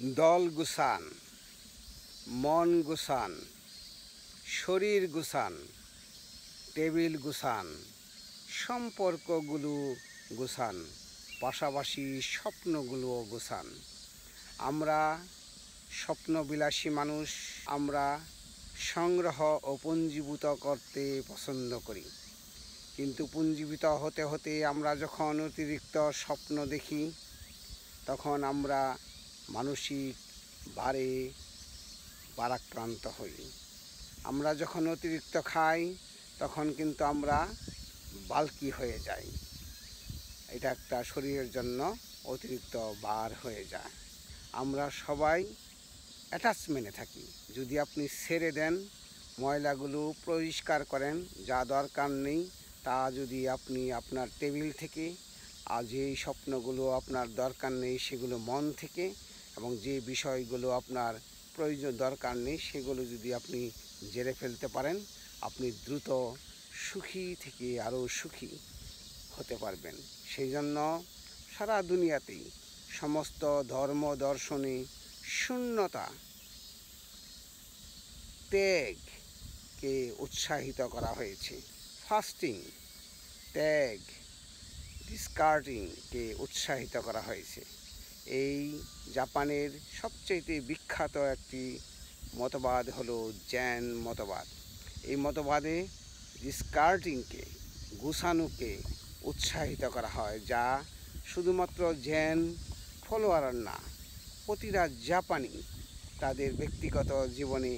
দল গুছান, মন গুছান, শরীর গুছান, টেবিল গুছান, সম্পর্কগুলো গুছান, পাশাপাশি স্বপ্নগুলোও গুছান। আমরা স্বপ্নবিলাসী মানুষ, আমরা সংগ্রহ ও পুঞ্জীভূত করতে পছন্দ করি, কিন্তু পুঞ্জীভূত হতে হতে আমরা যখন অতিরিক্ত স্বপ্ন দেখি তখন আমরা মানসিক ভারে ভারাক্রান্ত হই। আমরা যখন অতিরিক্ত খাই তখন কিন্তু আমরা বাল্কি হয়ে যাই। এটা একটা শরীরের জন্য অতিরিক্ত ভার হয়ে যায়। আমরা সবাই অ্যাটাচমেন্টে থাকি। যদি আপনি ছেড়ে দেন, ময়লাগুলো পরিষ্কার করেন, যা দরকার নেই তা যদি আপনি আপনার টেবিল থেকে, আর যেই স্বপ্নগুলো আপনার দরকার নেই সেগুলো মন থেকে, এবং যে বিষয়গুলো আপনার প্রয়োজন দরকার নেই সেগুলো যদি আপনি ঝেড়ে ফেলতে পারেন, আপনি দ্রুত সুখী থেকে আরও সুখী হতে পারবেন। সেই জন্য সারা দুনিয়াতেই সমস্ত ধর্ম দর্শনে শূন্যতা, ত্যাগকে উৎসাহিত করা হয়েছে। ফাস্টিং, ত্যাগ, ডিসকার্ডিংকে উৎসাহিত করা হয়েছে। এই জাপানের সবচেয়ে বিখ্যাত একটি মতবাদ হলো জেন মতবাদ। এই মতবাদে ডিসকার্ডিংকে, গুছানোকে উৎসাহিত করা হয়, যা শুধুমাত্র জেন ফলোয়ার না, প্রতিটা জাপানি তাদের ব্যক্তিগত জীবনে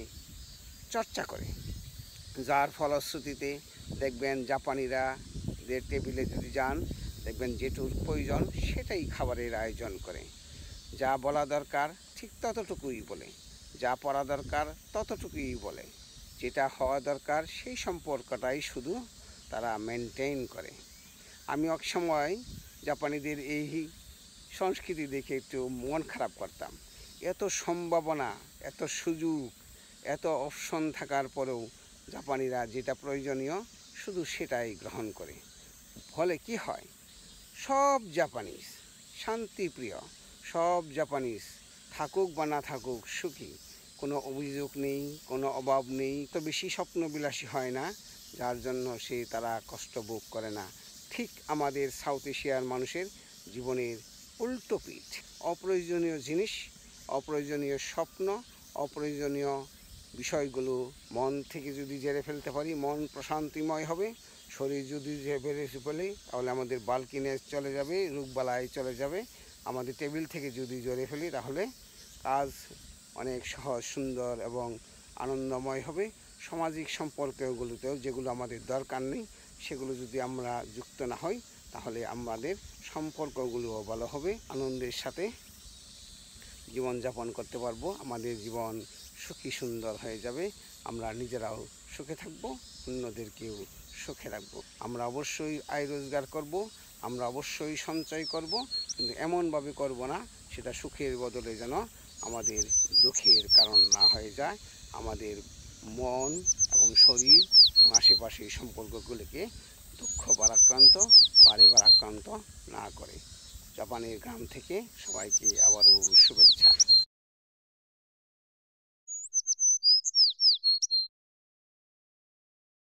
চর্চা করে। যার ফলশ্রুতিতে দেখবেন জাপানিরা যে টেবিলে যদি যান, দেখবেন যেটুর প্রয়োজন সেটাই খাবারের আয়োজন করে। যা বলা দরকার ঠিক ততটুকুই বলে, যা পড়া দরকার ততটুকুই বলে, যেটা হওয়া দরকার সেই সম্পর্কটাই শুধু তারা মেনটেন করে। আমি এক সময় জাপানিদের এই সংস্কৃতি দেখে একটু মন খারাপ করতাম। এত সম্ভাবনা, এত সুযোগ, এত অপশন থাকার পরেও জাপানিরা যেটা প্রয়োজনীয় শুধু সেটাই গ্রহণ করে। ফলে কি হয়, সব জাপানিজ শান্তিপ্রিয়, সব জাপানিজ থাকুক বা না থাকুক সুখী, কোনো অভিযোগ নেই, কোনো অভাব নেই। তো বেশি স্বপ্নবিলাসী হয় না, যার জন্য তারা কষ্ট ভোগ করে না। ঠিক আমাদের সাউথ এশিয়ার মানুষের জীবনের উল্টো পিঠ। অপ্রয়োজনীয় জিনিস, অপ্রয়োজনীয় স্বপ্ন, অপ্রয়োজনীয় বিষয়গুলো মন থেকে যদি ঝেড়ে ফেলতে পারি, মন প্রশান্তিময় হবে। শরীর যদি বেড়ে ফেলে তাহলে আমাদের বাল্কিনেস চলে যাবে, রোগবালাই চলে যাবে। আমাদের টেবিল থেকে যদি ঝেড়ে ফেলি তাহলে কাজ অনেক সহজ, সুন্দর এবং আনন্দময় হবে। সামাজিক সম্পর্কগুলোতেও যেগুলো আমাদের দরকার নেই সেগুলো যদি আমরা যুক্ত না হই তাহলে আমাদের সম্পর্কগুলোও ভালো হবে, আনন্দের সাথে জীবনযাপন করতে পারবো। আমাদের জীবন সুখী সুন্দর হয়ে যাবে। আমরা নিজেরাও সুখে থাকবো, অন্যদেরকেও সুখে রাখবো। আমরা অবশ্যই আয় রোজগার করব, আমরা অবশ্যই সঞ্চয় করব, কিন্তু এমনভাবে করব না সেটা সুখের বদলে যেন আমাদের দুঃখের কারণ না হয়ে যায়। আমাদের মন এবং শরীর এবং আশেপাশের সম্পর্কগুলোকে দুঃখ ভারাক্রান্ত, ভারাক্রান্ত না করে। জাপানের গ্রাম থেকে সবাইকে আবারও শুভেচ্ছা।